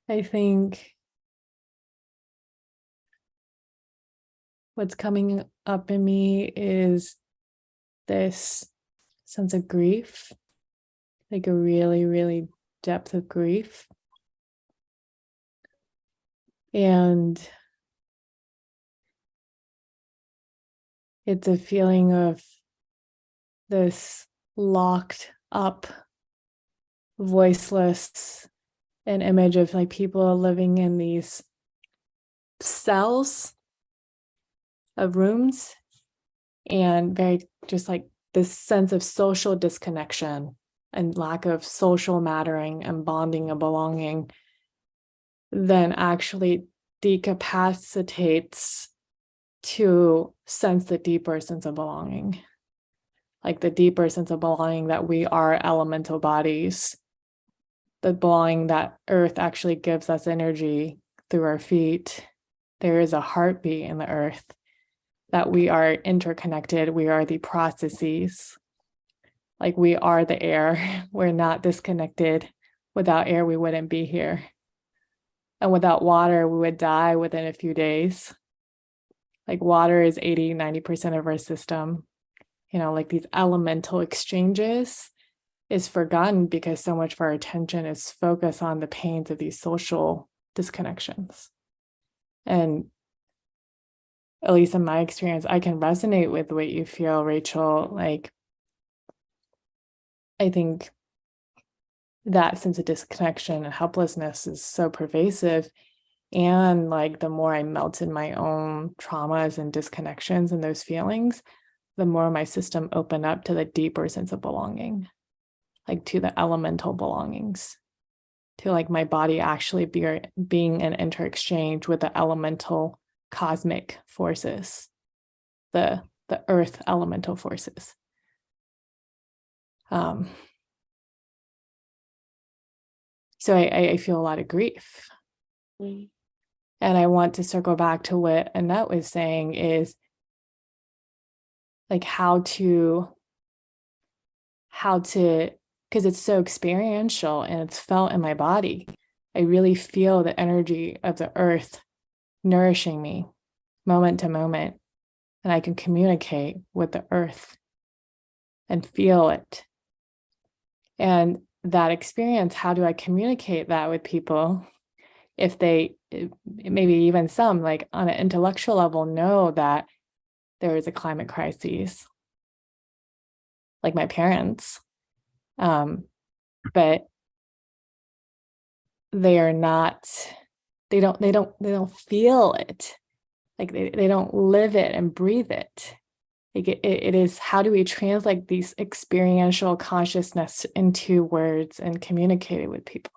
I think what's coming up in me is this sense of grief, like a really, really depth of grief. And it's a feeling of this locked up, voiceless, an image of like people living in these cells of rooms, and very just like this sense of social disconnection and lack of social mattering and bonding and belonging then actually decapacitates to sense the deeper sense of belonging, like the deeper sense of belonging that we are elemental bodies, the belonging that earth actually gives us energy through our feet. There is a heartbeat in the earth, that we are interconnected. We are the processes. Like we are the air. We're not disconnected. Without air, we wouldn't be here. And without water, we would die within a few days. Like water is 80-90% of our system. Like these elemental exchanges is forgotten because so much of our attention is focused on the pains of these social disconnections. And at least in my experience, I can resonate with what you feel, Rachel. Like, I think that sense of disconnection and helplessness is so pervasive. And like the more I melt in my own traumas and disconnections and those feelings, the more my system opened up to the deeper sense of belonging, like to the elemental belongings, to like my body actually being an inter-exchange with the elemental cosmic forces, the earth elemental forces. So I feel a lot of grief. And I want to circle back to what Annette was saying is like how to, because it's so experiential and it's felt in my body. I really feel the energy of the earth nourishing me moment to moment. And I can communicate with the earth and feel it. And that experience, how do I communicate that with people? If they, maybe even some, like on an intellectual level, know that there is a climate crisis, like my parents, but they are not, they don't feel it. Like they don't live it and breathe it. Like it is, how do we translate these experiential consciousness into words and communicate it with people?